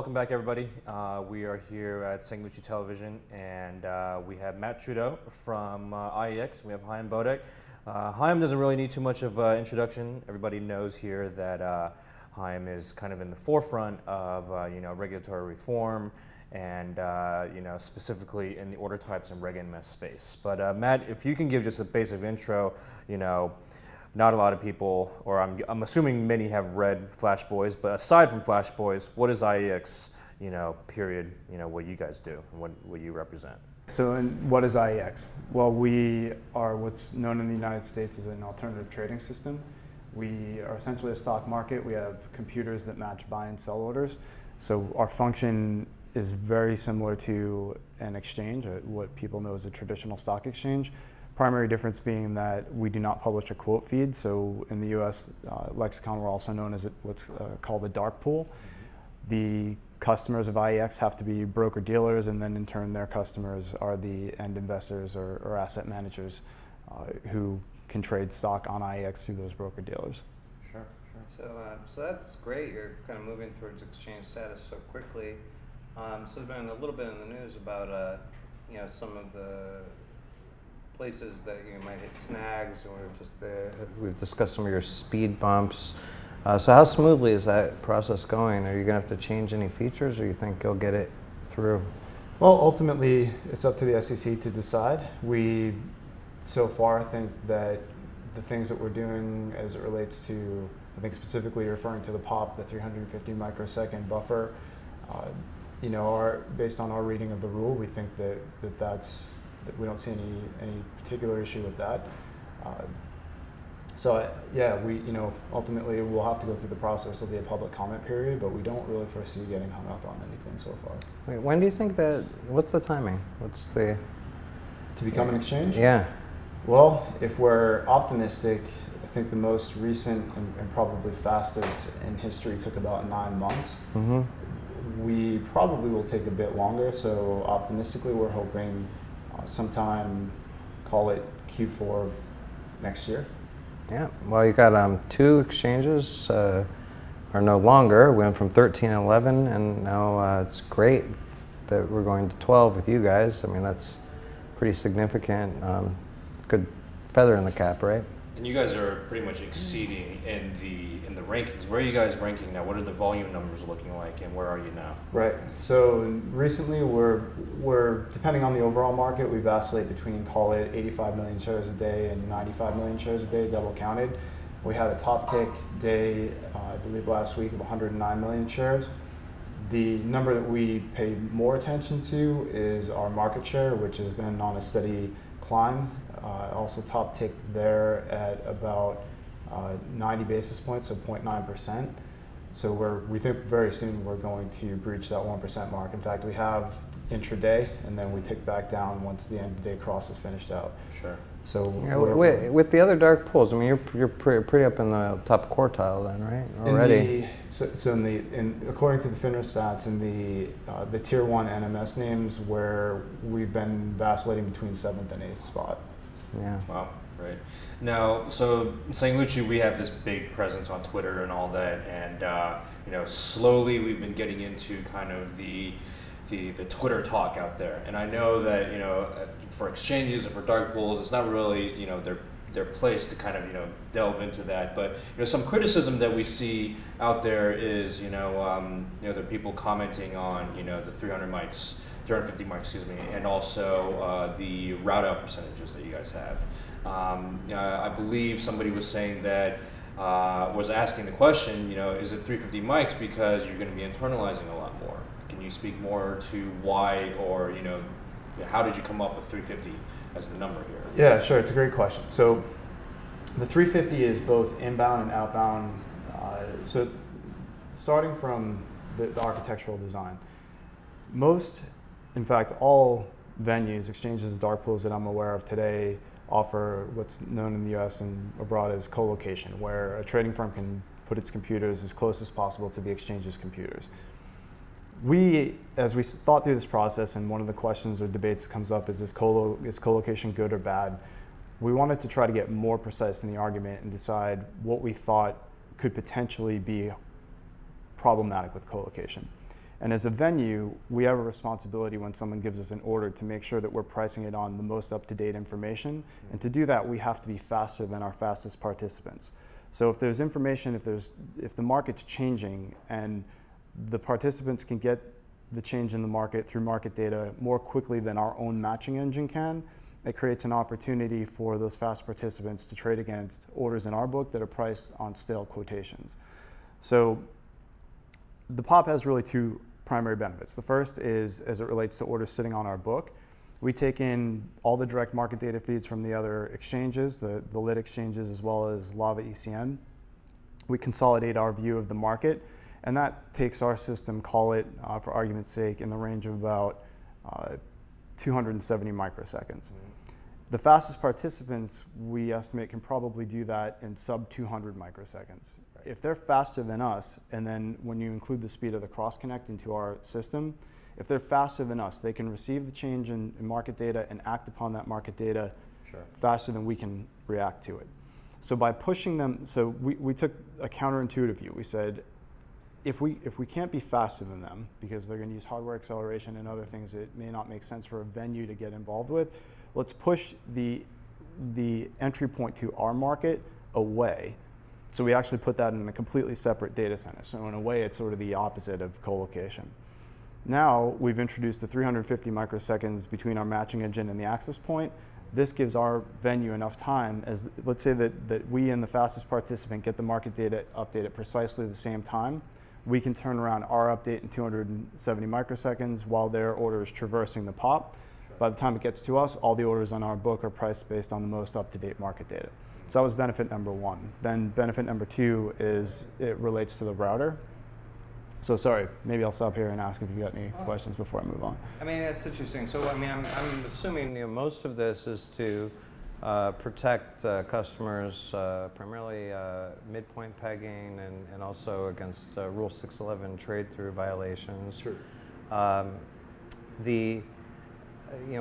Welcome back, everybody. We are here at Lucci Television, and we have Matt Trudeau from IEX. We have Haim Bodek. Haim doesn't really need too much of introduction. Everybody knows here that Haim is kind of in the forefront of regulatory reform, and specifically in the order types and Reg NMS space. But Matt, if you can give just a basic intro, not a lot of people, or I'm assuming many have read Flash Boys, but aside from Flash Boys, what is IEX, period, what you guys do, and what you represent? So what is IEX? Well, we are what's known in the United States as an alternative trading system. We are essentially a stock market. We have computers that match buy and sell orders. So our function is very similar to an exchange, what people know as a traditional stock exchange. Primary difference being that we do not publish a quote feed. So in the US lexicon, we're also known as what's called a dark pool. The customers of IEX have to be broker dealers, and then in turn their customers are the end investors or asset managers who can trade stock on IEX through those broker dealers. Sure. So that's great. You're kind of moving towards exchange status so quickly. So there's been a little bit in the news about some of the places that you might hit snags, and we've discussed some of your speed bumps. So how smoothly is that process going? Are you going to have to change any features, or you think you'll get it through? Well, ultimately, it's up to the SEC to decide. We, so far, think that the things that we're doing as it relates to, I think specifically referring to the POP, the 350 microsecond buffer, are based on our reading of the rule. We think that we don't see any particular issue with that. We ultimately we'll have to go through the process of the public comment period, but we don't really foresee getting hung up on anything so far. Wait, when do you think what's the timing? To become an exchange? Yeah. Well, if we're optimistic, I think the most recent and probably fastest in history took about 9 months. Mm-hmm. We probably will take a bit longer, so optimistically we're hoping sometime, call it Q4 of next year. Yeah, well, you got 2 exchanges are no longer. We went from 13 and 11, and now it's great that we're going to 12 with you guys. I mean, that's pretty significant. Good feather in the cap, right? And you guys are pretty much exceeding in the rankings. Where are you guys ranking now? What are the volume numbers looking like, and where are you now? Right. So recently, we're depending on the overall market, we vacillate between, call it 85 million shares a day and 95 million shares a day, double counted. We had a top tick day, I believe last week, of 109 million shares. The number that we pay more attention to is our market share, which has been on a steady climb. Also top ticked there at about 90 basis points, so 0.9%. So we think very soon we're going to breach that 1% mark. In fact, we have intraday, and then we tick back down once the end of the day cross is finished out. Sure. So yeah, with the other dark pools, I mean, you're pretty up in the top quartile then, right? Already. According to the FINRA stats, in the tier 1 NMS names, where we've been vacillating between 7th and 8th spot. Yeah. Wow. Right. Now, so Lucci, we have this big presence on Twitter and all that, and slowly we've been getting into kind of the Twitter talk out there. And I know that for exchanges and for dark pools, it's not really their place to kind of delve into that. But some criticism that we see out there is there are people commenting on the 350 mics, excuse me, and also the route out percentages that you guys have. I believe somebody was saying that, was asking the question, is it 350 mics because you're going to be internalizing a lot more? Can you speak more to why, or how did you come up with 350 as the number here? Yeah, sure. It's a great question. So the 350 is both inbound and outbound. So starting from the architectural design, in fact, all venues, exchanges, and dark pools that I'm aware of today offer what's known in the US and abroad as co-location, where a trading firm can put its computers as close as possible to the exchange's computers. As we thought through this process, and one of the questions or debates that comes up is co-location good or bad? We wanted to try to get more precise in the argument and decide what we thought could potentially be problematic with co-location. And as a venue, we have a responsibility when someone gives us an order to make sure that we're pricing it on the most up-to-date information. And to do that, we have to be faster than our fastest participants. So if there's information, if the market's changing and the participants can get the change in the market through market data more quickly than our own matching engine can, it creates an opportunity for those fast participants to trade against orders in our book that are priced on stale quotations. So the POP has really two primary benefits. The first is, as it relates to orders sitting on our book, we take in all the direct market data feeds from the other exchanges, the lit exchanges, as well as Lava ECN. We consolidate our view of the market, and that takes our system, call it, for argument's sake, in the range of about 270 microseconds. The fastest participants, we estimate, can probably do that in sub 200 microseconds. If they're faster than us, and then when you include the speed of the cross-connect into our system, if they're faster than us, they can receive the change in market data and act upon that market data faster than we can react to it. So by pushing them, so we took a counterintuitive view. We said, if we can't be faster than them, because they're going to use hardware acceleration and other things that may not make sense for a venue to get involved with, let's push the entry point to our market away. So we actually put that in a completely separate data center. So in a way, it's sort of the opposite of co-location. Now we've introduced the 350 microseconds between our matching engine and the access point. This gives our venue enough time, as let's say that we and the fastest participant get the market data update at precisely the same time. We can turn around our update in 270 microseconds while their order is traversing the POP. By the time it gets to us, all the orders on our book are priced based on the most up-to-date market data. So that was benefit number one. Then benefit number two is it relates to the router. So sorry, maybe I'll stop here and ask if you got any questions before I move on. I mean, that's interesting. So I mean, I'm assuming most of this is to protect customers, primarily midpoint pegging and also against Rule 611 trade-through violations. Sure.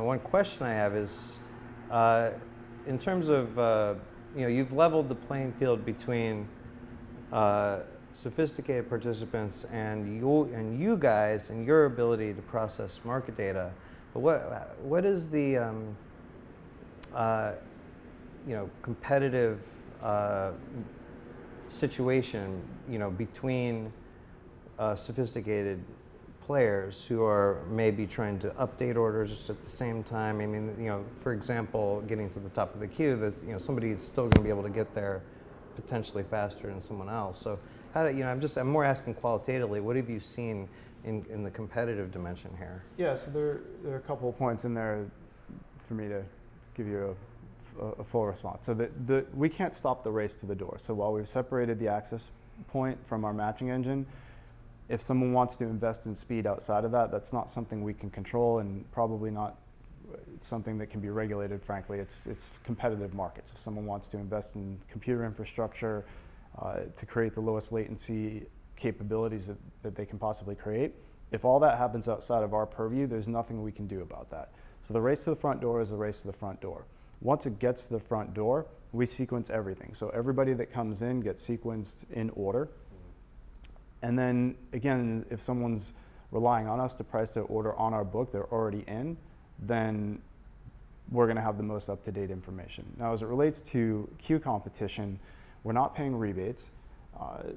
One question I have is, in terms of, you've leveled the playing field between sophisticated participants and you guys and your ability to process market data. But what is the competitive situation between sophisticated players who are maybe trying to update orders at the same time? I mean, for example, getting to the top of the queue, that somebody is still going to be able to get there potentially faster than someone else. So, I'm more asking qualitatively. What have you seen in the competitive dimension here? Yeah, so there are a couple of points in there for me to give you a full response. So we can't stop the race to the door. So while we've separated the access point from our matching engine, if someone wants to invest in speed outside of that, that's not something we can control, and probably not something that can be regulated, frankly. It's competitive markets. If someone wants to invest in computer infrastructure to create the lowest latency capabilities that they can possibly create, if all that happens outside of our purview, there's nothing we can do about that. So the race to the front door is a race to the front door. Once it gets to the front door, we sequence everything. So everybody that comes in gets sequenced in order. And then again, if someone's relying on us to price their order on our book, they're already in, then we're going to have the most up-to-date information. Now, as it relates to queue competition, we're not paying rebates.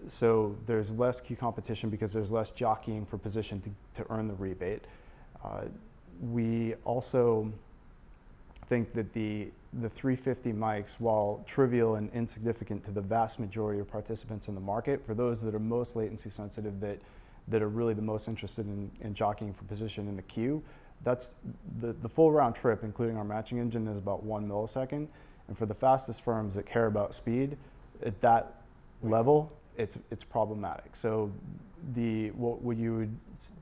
So there's less queue competition because there's less jockeying for position to earn the rebate. We also think that the 350 mics, while trivial and insignificant to the vast majority of participants in the market, for those that are most latency sensitive, that are really the most interested in jockeying for position in the queue, that's the full round trip, including our matching engine, is about 1 millisecond. And for the fastest firms that care about speed, at that level, it's problematic. So what you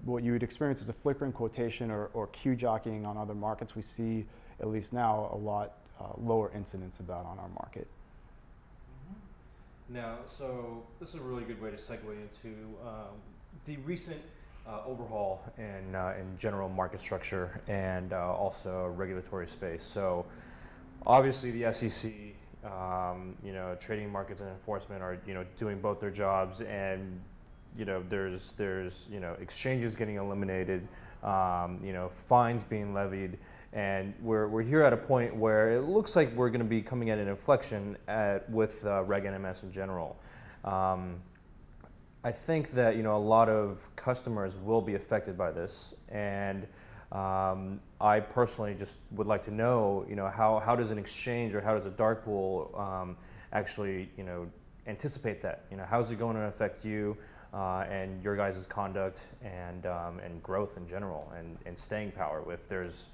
would experience is a flickering quotation or queue jockeying on other markets. We see, at least now, a lot lower incidence of that on our market. Now, so this is a really good way to segue into the recent overhaul in general market structure and also regulatory space. So obviously the SEC, trading markets and enforcement are doing both their jobs, and there's exchanges getting eliminated, fines being levied, and we're here at a point where it looks like we're going to be coming at an inflection with Reg NMS in general. I think that a lot of customers will be affected by this, and I personally just would like to know, how does an exchange or how does a dark pool actually, anticipate that? How is it going to affect you and your guys' conduct and growth in general and staying power if there's,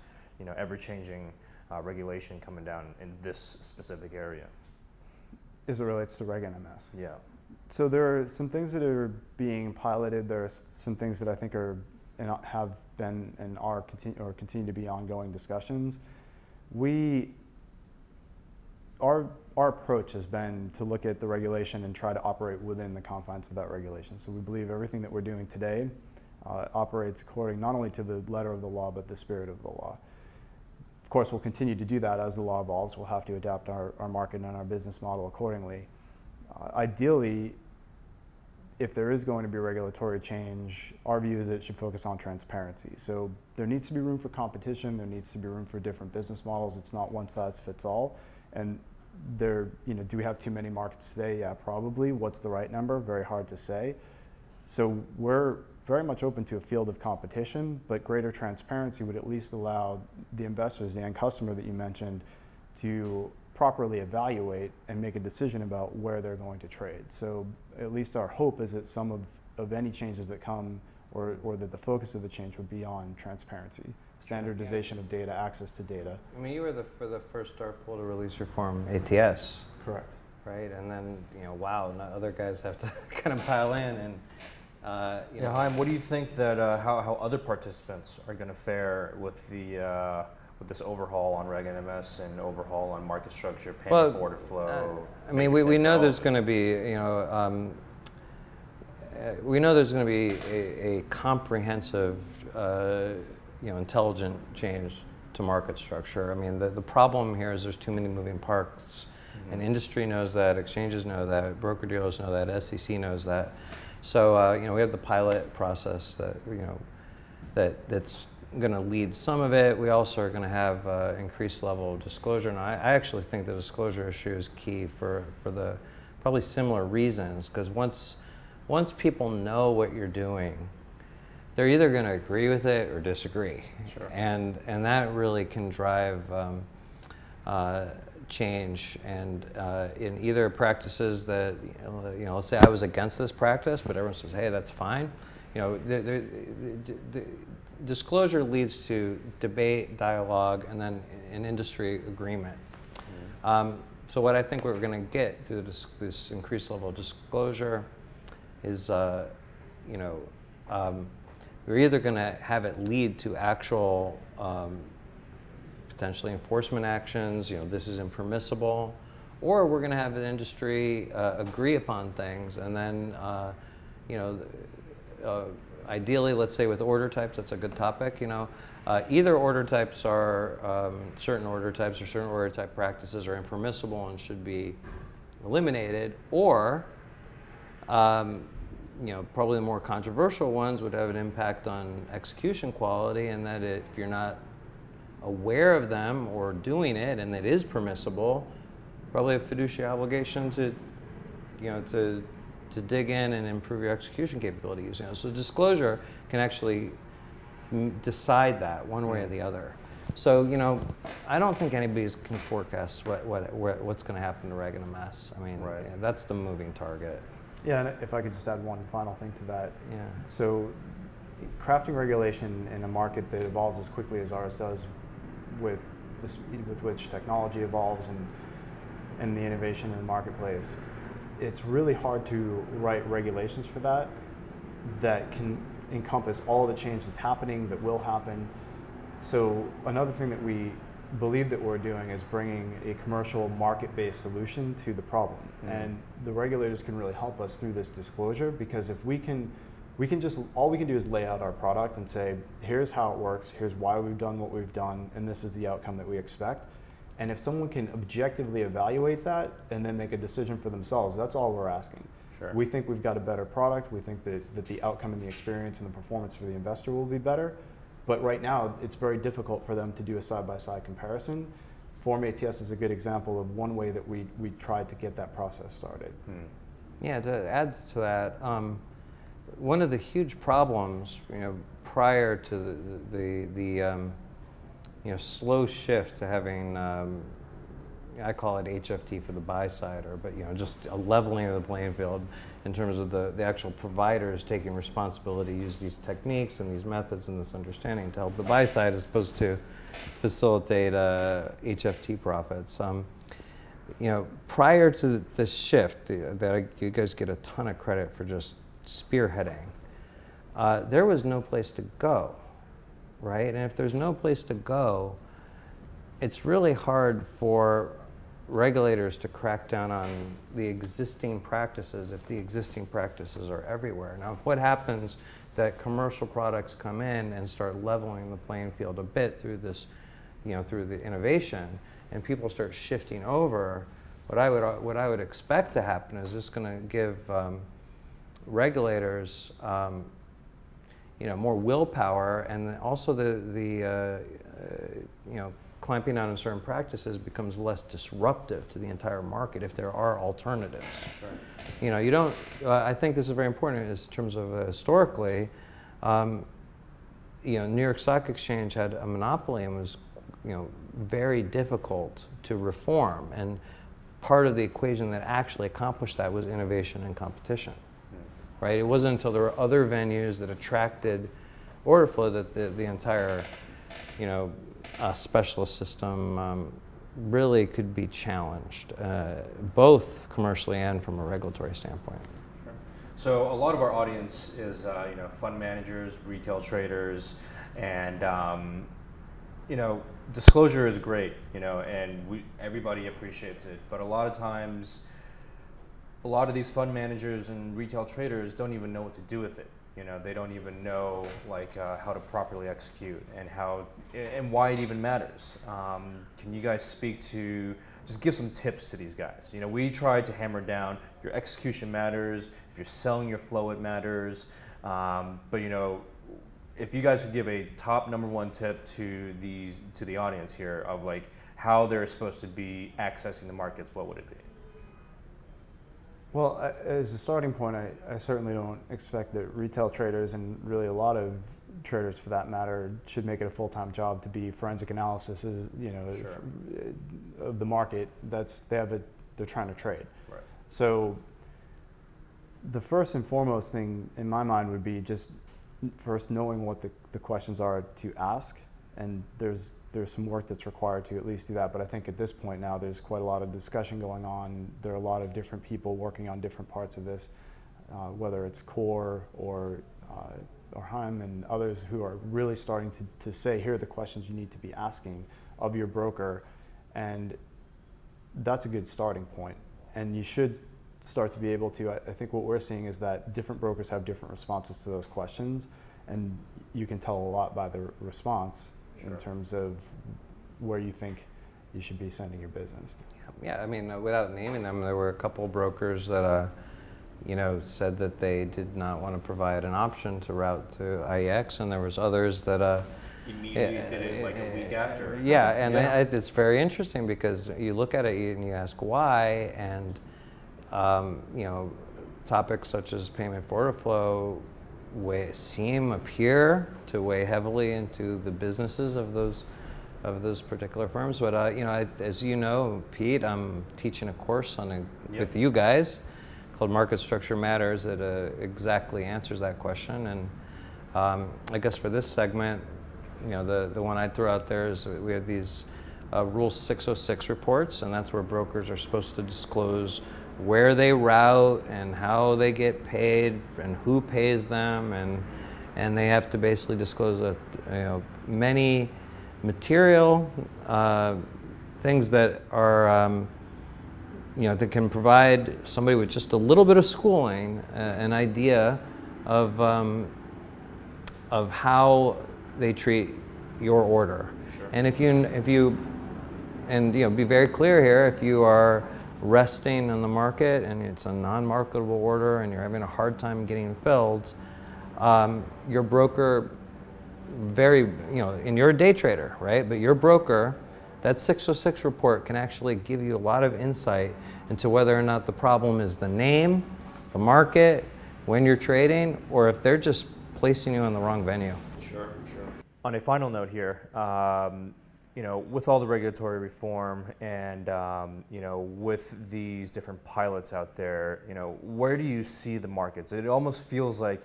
ever-changing regulation coming down in this specific area? As it relates to Reg NMS. Yeah. So there are some things that are being piloted. There are some things that I think are and have been and are continue to be ongoing discussions. Our approach has been to look at the regulation and try to operate within the confines of that regulation. So we believe everything that we're doing today operates according not only to the letter of the law, but the spirit of the law. Of course, we'll continue to do that as the law evolves. We'll have to adapt our market and our business model accordingly. Ideally, if there is going to be regulatory change, our view is that it should focus on transparency. So there needs to be room for competition. There needs to be room for different business models. It's not one size fits all. And do we have too many markets today? Yeah, probably. What's the right number? Very hard to say. So we're very much open to a field of competition, but greater transparency would at least allow the investors, the end customer that you mentioned, to properly evaluate and make a decision about where they're going to trade. So at least our hope is that some of any changes that come or that the focus of the change would be on transparency, standardization of data, access to data. I mean, you were for the first dark pool to release reform ATS. Correct. Right, and then, wow, other guys have to kind of pile in and, Yeah, Haim, what do you think that how other participants are going to fare with with this overhaul on Reg NMS and overhaul on market structure, payment for order flow? I mean, we know there's going to be, we know there's going to be a comprehensive, intelligent change to market structure. I mean, the problem here is there's too many moving parts, and industry knows that, exchanges know that, broker dealers know that, SEC knows that. So, we have the pilot process that, that's going to lead some of it. We also are going to have increased level of disclosure, and I actually think the disclosure issue is key for the probably similar reasons, because once people know what you're doing, they're either going to agree with it or disagree. Sure. And that really can drive change, and in either practices that, let's say I was against this practice, but everyone says, hey, that's fine. Disclosure leads to debate, dialogue, and then an industry agreement. So what I think we're going to get through this increased level of disclosure is, we're either going to have it lead to actual potentially enforcement actions, this is impermissible, or we're going to have the industry agree upon things, and then, ideally, let's say with order types, that's a good topic, either order types are, certain order types or certain order type practices are impermissible and should be eliminated, or, probably the more controversial ones would have an impact on execution quality, and that if you're not aware of them or doing it and it is permissible, probably a fiduciary obligation to dig in and improve your execution capabilities. So disclosure can actually decide that one way or the other. So I don't think anybody can forecast what's going to happen to Reg NMS. I mean, right. That's the moving target. Yeah, and if I could just add one final thing to that. Yeah. So crafting regulation in a market that evolves as quickly as ours does, with the speed with which technology evolves and the innovation in the marketplace, it's really hard to write regulations for that can encompass all the change that's happening, that will happen. So another thing that we believe that we're doing is bringing a commercial market-based solution to the problem. And the regulators can really help us through this disclosure, because if we can just, all we can do is lay out our product and say, here's how it works, here's why we've done what we've done, and this is the outcome that we expect. And if someone can objectively evaluate that and then make a decision for themselves, that's all we're asking. Sure. We think we've got a better product. We think that the outcome and the experience and the performance for the investor will be better. But right now, it's very difficult for them to do a side-by-side comparison. Form ATS is a good example of one way that we tried to get that process started. Yeah, to add to that, one of the huge problems, prior to the slow shift to having, I call it HFT for the buy side, but just a leveling of the playing field in terms of the actual providers taking responsibility to use these techniques and these methods and this understanding to help the buy side as opposed to facilitate HFT profits. Prior to this shift, that you guys get a ton of credit for just spearheading, there was no place to go, right? And if there's no place to go, it's really hard for regulators to crack down on the existing practices if the existing practices are everywhere. Now, if what happens that commercial products come in and start leveling the playing field a bit through this, through the innovation, and people start shifting over, what I would expect to happen is it's going to give regulators, more willpower, and also the clamping down on certain practices becomes less disruptive to the entire market if there are alternatives. Sure. You don't. I think this is very important in terms of historically. New York Stock Exchange had a monopoly and was, very difficult to reform. And part of the equation that actually accomplished that was innovation and competition. Right? It wasn't until there were other venues that attracted order flow that the entire, specialist system really could be challenged, both commercially and from a regulatory standpoint. Sure. So a lot of our audience is, fund managers, retail traders, and disclosure is great, and everybody appreciates it. But a lot of times, a lot of these fund managers and retail traders don't even know what to do with it. They don't even know how to properly execute and why it even matters. Can you guys speak to, just give some tips to these guys? We tried to hammer down your execution matters. If you're selling your flow, it matters. But if you guys could give a top #1 tip to the audience here of how they're supposed to be accessing the markets, what would it be? Well, as a starting point, I certainly don't expect that retail traders, and really a lot of traders for that matter, should make it a full-time job to be forensic analysis, Sure. of the market. They're trying to trade. Right. So the first and foremost thing in my mind would be just first knowing what the questions are to ask, and there's some work that's required to at least do that, but I think at this point now there's quite a lot of discussion going on. There are a lot of different people working on different parts of this, whether it's Core or Haim and others who are really starting to say, here are the questions you need to be asking of your broker, and that's a good starting point. And you should start to be able to, I think what we're seeing is that different brokers have different responses to those questions, and you can tell a lot by the response. Sure. In terms of where you think you should be sending your business. Yeah, I mean, without naming them, there were a couple brokers that, said that they did not want to provide an option to route to IEX, and there was others that immediately did it a week after. Yeah, and it's very interesting because you look at it and you ask why, and topics such as payment for order flow appear to weigh heavily into the businesses of those particular firms. But as you know, Pete, I'm teaching a course with you guys called Market Structure Matters that exactly answers that question. And I guess for this segment, the one I'd throw out there is we have these Rule 606 reports, and that's where brokers are supposed to disclose where they route and how they get paid and who pays them, and they have to basically disclose many material things that are that can provide somebody with just a little bit of schooling an idea of how they treat your order. Sure. And if you be very clear here, if you are resting in the market and it's a non-marketable order and you're having a hard time getting filled, your broker and you're a day trader, right? But your broker, that 606 report can actually give you a lot of insight into whether or not the problem is the name, the market, when you're trading, or if they're just placing you in the wrong venue. Sure. On a final note here, with all the regulatory reform and, with these different pilots out there, where do you see the markets? It almost feels like,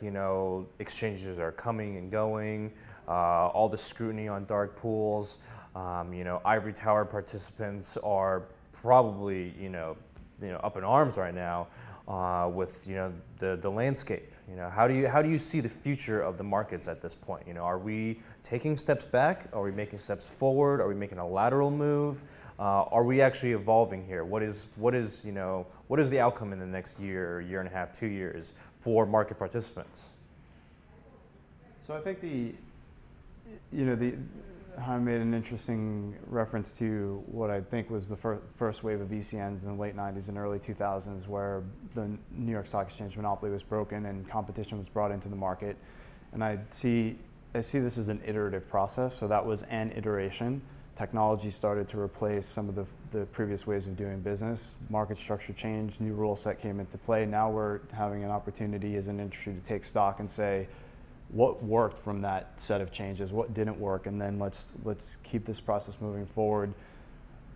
exchanges are coming and going, all the scrutiny on dark pools, ivory tower participants are probably, up in arms right now with, the landscape. How do you see the future of the markets at this point? Are we taking steps back? Are we making steps forward? Are we making a lateral move? Are we actually evolving here? What is the outcome in the next year and a half, 2 years for market participants? So I think Haim made an interesting reference to what I think was the first wave of ECNs in the late 90s and early 2000s, where the New York Stock Exchange monopoly was broken and competition was brought into the market. And I see this as an iterative process. So that was an iteration. Technology started to replace some of the previous ways of doing business. Market structure changed, new rule set came into play. Now we're having an opportunity as an industry to take stock and say, what worked from that set of changes, what didn't work, and then let's keep this process moving forward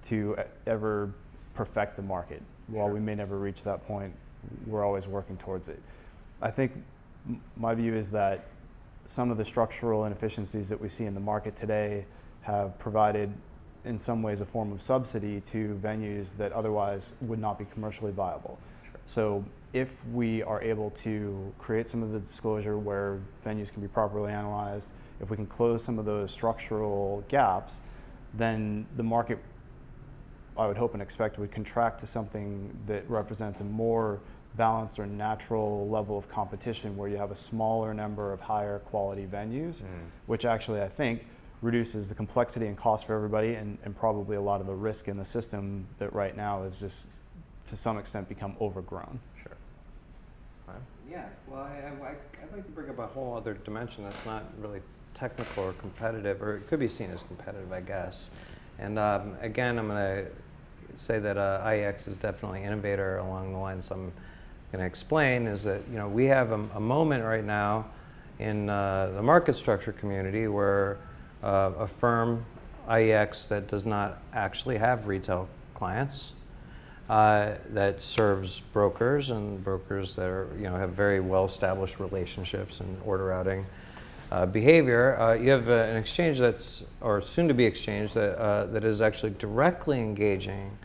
to ever perfect the market. While we may never reach that point, we're always working towards it. I think my view is that some of the structural inefficiencies that we see in the market today have provided, in some ways, a form of subsidy to venues that otherwise would not be commercially viable. Sure. So if we are able to create some of the disclosure where venues can be properly analyzed, if we can close some of those structural gaps, then the market, I would hope and expect, would contract to something that represents a more balanced or natural level of competition where you have a smaller number of higher quality venues, which actually I think reduces the complexity and cost for everybody and probably a lot of the risk in the system that right now is just to some extent become overgrown. Sure. Yeah, well, I'd like to bring up a whole other dimension that's not really technical or competitive, or it could be seen as competitive, I guess. And again, I'm going to say that IEX is definitely an innovator along the lines I'm going to explain, is that we have a moment right now in the market structure community where a firm, IEX, that does not actually have retail clients, that serves brokers and brokers that are, have very well-established relationships and order routing behavior. You have an exchange or soon-to-be exchange that is actually directly engaging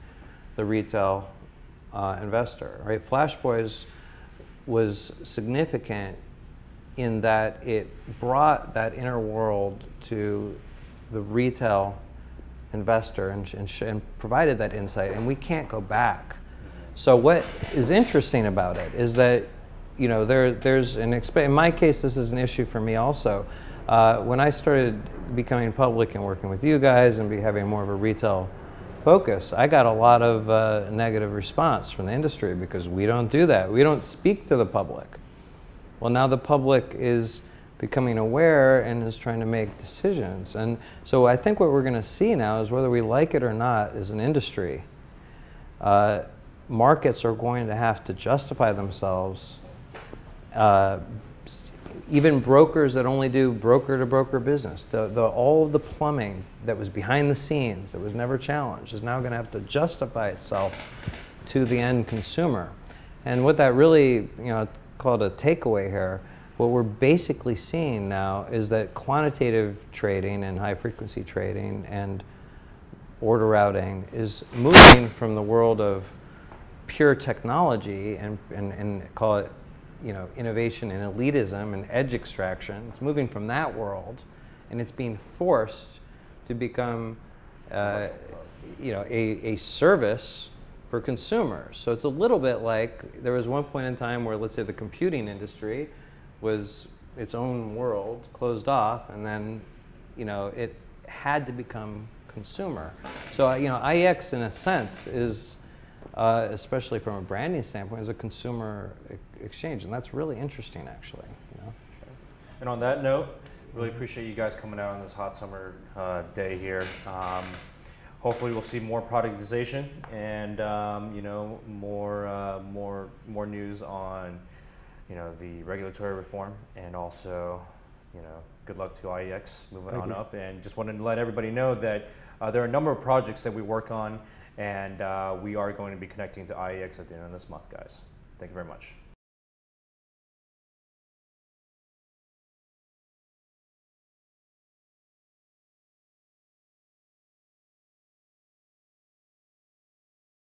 the retail investor. Right? Flashboys was significant in that it brought that inner world to the retail investor and provided that insight, and we can't go back. So what is interesting about it is that there's in my case, this is an issue for me also. When I started becoming public and working with you guys and having more of a retail focus, I got a lot of negative response from the industry because we don't do that. We don't speak to the public. Well, now the public is becoming aware and is trying to make decisions. And so I think what we're going to see now is, whether we like it or not as an industry, markets are going to have to justify themselves. Even brokers that only do broker-to-broker business, all of the plumbing that was behind the scenes, that was never challenged, is now going to have to justify itself to the end consumer. And what that really, called a takeaway here, what we're basically seeing now is that quantitative trading and high-frequency trading and order routing is moving from the world of pure technology and call it, innovation and elitism and edge extraction. It's moving from that world, and it's being forced to become, a service for consumers. So it's a little bit like there was one point in time where, let's say, the computing industry was its own world, closed off, and then, it had to become consumer. So, IEX, in a sense, is especially from a branding standpoint, as a consumer exchange, and that's really interesting, actually. You know? And on that note, really appreciate you guys coming out on this hot summer day here. Hopefully, we'll see more productization and you know, more news on, you know, the regulatory reform, and also, you know, good luck to IEX moving on up. And just wanted to let everybody know that there are a number of projects that we work on, and we are going to be connecting to IEX at the end of this month, guys. Thank you very much.